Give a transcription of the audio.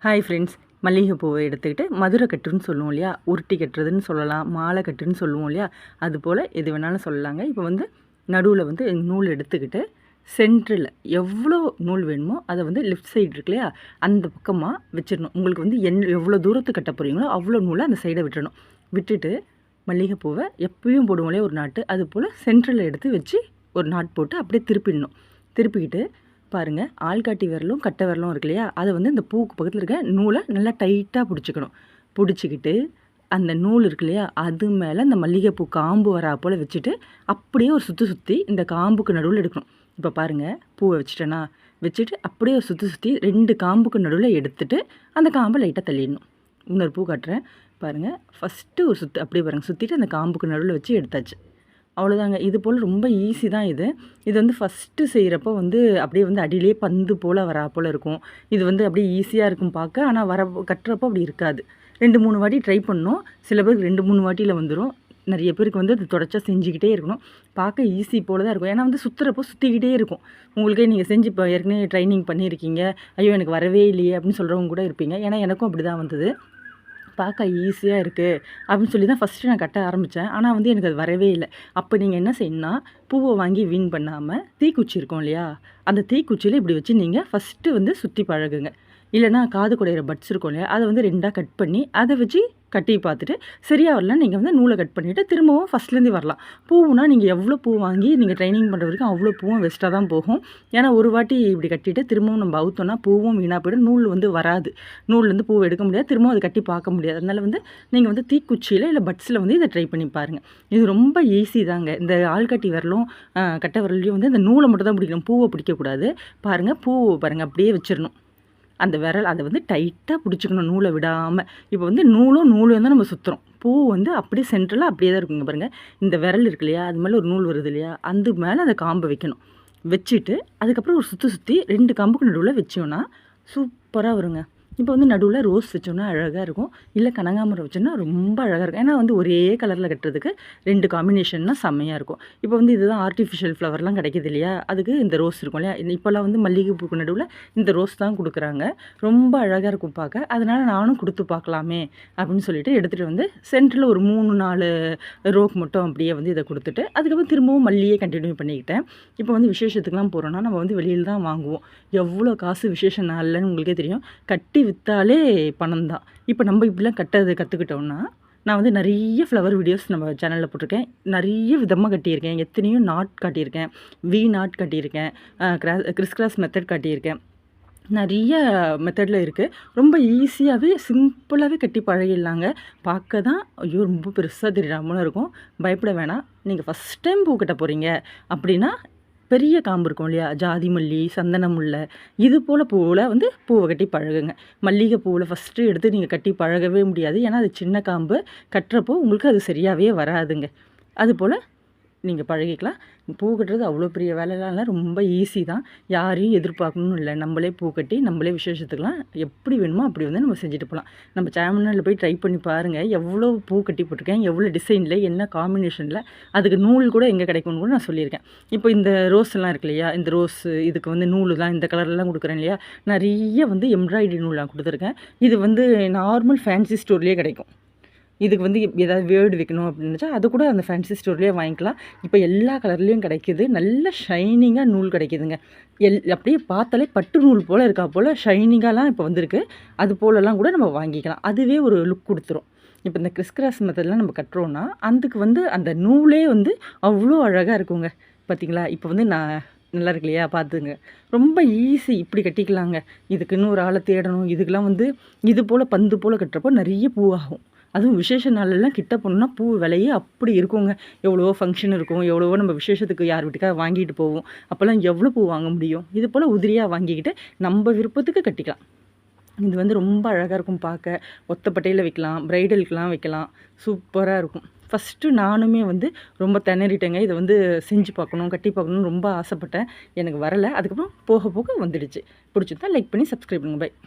Hi friends, மல்லிகைப்பூவை எடுத்துக்கிட்டு மதுரை கட்டுன்னு சொல்லுவோம் இல்லையா, உருட்டி கட்டுறதுன்னு சொல்லலாம், மாலை கட்டுன்னு சொல்லுவோம் இல்லையா, அதுபோல் எது வேணாலும் சொல்லலாங்க. இப்போ வந்து நடுவில் வந்து நூல் எடுத்துக்கிட்டு சென்டரில் எவ்வளோ நூல் வேணுமோ அதை வந்து லெஃப்ட் சைடு இருக்கு இல்லையா, அந்த பக்கமாக வச்சிடணும். உங்களுக்கு வந்து எவ்வளோ தூரத்துக்கு கட்ட போகிறீங்களோ அவ்வளோ நூலை அந்த சைடை விட்டுறணும். விட்டுட்டு மல்லிகைப்பூவை எப்பயும் போடுவோம் இல்லையா ஒரு நாட்டு, அது போல் சென்டரில் எடுத்து வச்சு ஒரு நாட் போட்டு அப்படியே திருப்பிடணும். திருப்பிக்கிட்டு பாருங்கள், ஆள்காட்டி விரலும் கட்டை விரலும் இருக்கு இல்லையா, அதை வந்து இந்த பூக்கு பக்கத்தில் இருக்க நூலை நல்லா டைட்டாக பிடிச்சிக்கணும். பிடிச்சிக்கிட்டு அந்த நூல் இருக்கு இல்லையா, அது மேலே இந்த மல்லிகைப்பூ காம்பு வரா போல் வச்சுட்டு அப்படியே ஒரு சுற்றி இந்த காம்புக்கு நடுவில் எடுக்கணும். இப்போ பாருங்கள், பூவை வச்சுட்டேன்னா வச்சுட்டு அப்படியே ஒரு சுற்றி 2 காம்புக்கு நடுவில் எடுத்துகிட்டு அந்த காம்பை லைட்டாக தள்ளிடணும். இன்னொரு பூ காட்டுறேன் பாருங்கள். ஃபஸ்ட்டு ஒரு சுற்று அப்படியே பாருங்கள், சுற்றிட்டு அந்த காம்புக்கு நடுவில் வச்சு எடுத்தாச்சு. அவ்வளோதாங்க. இது போல் ரொம்ப ஈஸி தான் இது. இது வந்து ஃபஸ்ட்டு செய்கிறப்போ வந்து அப்படியே வந்து அடியிலேயே பந்து போல் வரா போல் இருக்கும். இது வந்து அப்படியே ஈஸியாக இருக்கும் பார்க்க. ஆனால் கட்டுறப்போ அப்படி இருக்காது. 2-3 வாட்டி ட்ரை பண்ணோம். சில பேருக்கு 2-3 வாட்டியில் வந்துடும். நிறைய பேருக்கு வந்து அது தொடர்ச்சியா செஞ்சுக்கிட்டே இருக்கணும். பார்க்க ஈஸி போல தான் இருக்கும். ஏன்னா வந்து சுற்றுறப்போ சுற்றிக்கிட்டே இருக்கும். உங்களுக்கே நீங்கள் செஞ்சு இப்போ ஏற்கனவே ட்ரைனிங் பண்ணியிருக்கீங்க. ஐயோ எனக்கு வரவே இல்லையே அப்படின்னு சொல்கிறவங்க கூட இருப்பீங்க. ஏன்னா எனக்கும் அப்படி தான் வந்தது. பார்க்க ஈஸியாக இருக்குது அப்படின்னு சொல்லி தான் ஃபஸ்ட்டு நான் கட்ட ஆரம்பித்தேன். ஆனால் வந்து எனக்கு அது வரவே இல்லை. அப்போ நீங்கள் என்ன செய்யணும்னா, பூவை வாங்கி வீண் பண்ணாமல் தீக்குச்சி இருக்கும் இல்லையா, அந்த தீக்குச்சியில் இப்படி வச்சு நீங்கள் ஃபஸ்ட்டு வந்து சுற்றி பழகுங்க. இல்லைனா காது குடையிற பட்ஸ் இருக்கும் இல்லையா, அதை வந்து 2ஆக கட் பண்ணி அதை வச்சு கட்டி பார்த்துட்டு சரியாக வரல நீங்கள் வந்து நூலை கட் பண்ணிவிட்டு திரும்பவும் ஃபஸ்ட்லேருந்து வரலாம். பூவுனா நீங்கள் எவ்வளோ பூ வாங்கி நீங்கள் ட்ரைனிங் பண்ணுற வரைக்கும் அவ்வளோ பூவும் வேஸ்ட்டாக தான் போகும். ஏன்னா ஒரு வாட்டி இப்படி கட்டிட்டு திரும்பவும் நம்ம அவுத்தோன்னா பூவும் வீணாக போய்டும், நூல் வந்து வராது. நூல்லேருந்து பூவை எடுக்க முடியாது, திரும்பவும் அதை கட்டி பார்க்க முடியாது. அதனால் வந்து நீங்கள் வந்து தீக்குச்சியில் இல்லை பட்ஸில் வந்து இதை ட்ரை பண்ணி பாருங்கள். இது ரொம்ப ஈஸி தாங்க. இந்த ஆள்காட்டி விரலும் கட்டை விரலையும் வந்து இந்த நூலை மட்டும் தான் பிடிக்கணும், பூவை பிடிக்கக்கூடாது. பாருங்கள், பூவை பாருங்கள் அப்படியே வச்சிடணும். அந்த விரல் அதை வந்து டைட்டாக பிடிச்சிக்கணும், நூலை விடாமல். இப்போ வந்து நூலும் தான் நம்ம சுற்றுறோம். பூ வந்து அப்படியே சென்ட்ரலாக அப்படியே தான் இருக்குங்க பாருங்கள். இந்த விரல் இருக்கு இல்லையா, அது மேலே ஒரு நூல் வருது இல்லையா, அந்த மேலே அந்த காம்பை வைக்கணும். வச்சுட்டு அதுக்கப்புறம் ஒரு சுற்றி 2 காம்புக்கு நடுவில் வச்சோன்னா சூப்பராக வருங்க. இப்போ வந்து நடுவில் ரோஸ் வச்சோன்னா அழகாக இருக்கும், இல்லை கனகாமரம் வச்சோன்னா ரொம்ப அழகாக இருக்கும். ஏன்னா வந்து ஒரே கலரில் கட்டுறதுக்கு 2 காம்பினேஷன்னா செம்மையாக இருக்கும். இப்போ வந்து இதுதான் ஆர்டிஃபிஷியல் ஃப்ளவர்லாம் கிடைக்கிது இல்லையா, அதுக்கு இந்த ரோஸ் இருக்கும் இல்லையா, இப்போல்லாம் வந்து மல்லிகைப்பூக்கு நடுவில் இந்த ரோஸ் தான் கொடுக்குறாங்க. ரொம்ப அழகாக இருக்கும் பார்க்க. அதனால் நானும் கொடுத்து பார்க்கலாமே அப்படின்னு சொல்லிட்டு எடுத்துகிட்டு வந்து சென்டரில் ஒரு 3-4 ரோக்கு மட்டும் அப்படியே வந்து இதை கொடுத்துட்டு அதுக்கப்புறம் திரும்பவும் மல்லியே கண்டினியூ பண்ணிக்கிட்டேன். இப்போ வந்து விசேஷத்துக்குலாம் போகிறோன்னா நம்ம வந்து வெளியில் தான் வாங்குவோம். எவ்வளோ காசு விசேஷ நாளில்னு உங்களுக்கே தெரியும். கட்டி விற்றாலே பணம் தான். இப்போ நம்ம இப்படிலாம் கட்டுறது கற்றுக்கிட்டோம்னா, நான் வந்து நிறைய ஃப்ளவர் வீடியோஸ் நம்ம சேனலில் போட்டிருக்கேன். நிறைய விதமாக கட்டியிருக்கேன். எத்தனையோ நாட் காட்டியிருக்கேன், நாட் கட்டியிருக்கேன், கிறிஸ் மெத்தட் காட்டியிருக்கேன். நிறைய மெத்தடில் இருக்குது. ரொம்ப ஈஸியாகவே சிம்பிளாகவே கட்டி பழகிடலாங்க. பார்க்க தான் ஐயோ ரொம்ப பெருசாக தெரியாமலும் இருக்கும். பயப்பட வேணாம். நீங்கள் ஃபஸ்ட் டைம் பூ கட்ட போகிறீங்க அப்படின்னா பெரிய காம்பு இருக்கும் இல்லையா, ஜாதி மல்லி, சந்தன முல்லை, இது போல் பூவில் வந்து பூவை கட்டி பழகுங்க. மல்லிகை பூவில் ஃபஸ்ட்டு எடுத்து நீங்கள் கட்டி பழகவே முடியாது. ஏன்னா அது சின்ன காம்பு, கட்டுறப்போ உங்களுக்கு அது சரியாகவே வராதுங்க. அதுபோல் நீங்கள் பழகிக்கலாம். பூ கட்டுறது அவ்வளோ பெரிய வேலைலாம் இல்லை, ரொம்ப ஈஸி தான். யாரையும் எதிர்பார்க்கணும்னு இல்லை. நம்மளே பூ கட்டி நம்மளே விசேஷத்துக்கெலாம் எப்படி வேணுமோ அப்படி வந்து நம்ம செஞ்சுட்டு போகலாம். நம்ம சேனலில் போய் ட்ரை பண்ணி பாருங்கள். எவ்வளோ பூ கட்டி போட்டிருக்கேன், எவ்வளோ டிசைனில், என்ன காம்பினேஷனில், அதுக்கு நூல் கூட எங்கே கிடைக்கும்னு கூட நான் சொல்லியிருக்கேன். இப்போ இந்த ரோஸ் எல்லாம் இருக்கு இல்லையா, இந்த ரோஸு இதுக்கு வந்து நூல் தான் இந்த கலர்லாம் கொடுக்குறேன் இல்லையா, நிறைய வந்து எம்ப்ராய்டரி நூலாக கொடுத்துருக்கேன். இது வந்து நார்மல் ஃபேன்சி ஸ்டோர்லேயே கிடைக்கும். இதுக்கு வந்து ஏதாவது வேர்டு வைக்கணும் அப்படின்னு நினச்சா அது கூட அந்த ஃபேன்சி ஸ்டோர்லேயே வாங்கிக்கலாம். இப்போ எல்லா கலர்லேயும் கிடைக்கிது. நல்ல ஷைனிங்காக நூல் கிடைக்கிதுங்க. அப்படியே பார்த்தாலே பட்டு நூல் போல் இருக்கா போல் ஷைனிங்காலாம் இப்போ வந்திருக்கு. அது போலலாம் கூட நம்ம வாங்கிக்கலாம். அதுவே ஒரு லுக் கொடுத்துரும். இப்போ இந்த கிறிஸ் மெத்தட்லாம் நம்ம கட்டுறோன்னா அதுக்கு வந்து அந்த நூலே வந்து அவ்வளோ அழகாக இருக்குங்க. பார்த்திங்களா, இப்போ வந்து நான் நல்லா இருக்கு இல்லையா, பார்த்துங்க. ரொம்ப ஈஸி, இப்படி கட்டிக்கலாங்க. இதுக்குன்னு ஒரு ஆளை தேடணும். இதுக்கெலாம் வந்து இது போல் பந்து போல் கட்டுறப்போ நிறைய பூவாகும். அதுவும் விசேஷ நாளெல்லாம் கிட்ட போனோம்னா பூ விலையே அப்படி இருக்குங்க. எவ்வளவோ ஃபங்க்ஷன் இருக்கும், எவ்வளவோ நம்ம விசேஷத்துக்கு யார் வீட்டுக்காக வாங்கிட்டு போவோம். அப்போல்லாம் எவ்வளோ பூ வாங்க முடியும். இது போல் உதிரியாக வாங்கிக்கிட்டு நம்ம விருப்பத்துக்கு கட்டிக்கலாம். இது வந்து ரொம்ப அழகாக இருக்கும் பார்க்க. ஒத்தப்பட்டையில் வைக்கலாம், ப்ரைடலுக்கெலாம் வைக்கலாம், சூப்பராக இருக்கும். ஃபஸ்ட்டு நானுமே வந்து ரொம்ப திணறிட்டேங்க. இதை வந்து செஞ்சு பார்க்கணும், கட்டி பார்க்கணுன்னு ரொம்ப ஆசைப்பட்டேன். எனக்கு வரலை. அதுக்கப்புறம் போக போக வந்துடுச்சு. பிடிச்சிருந்தா லைக் பண்ணி சப்ஸ்கிரைப் பண்ணுங்கள். பை.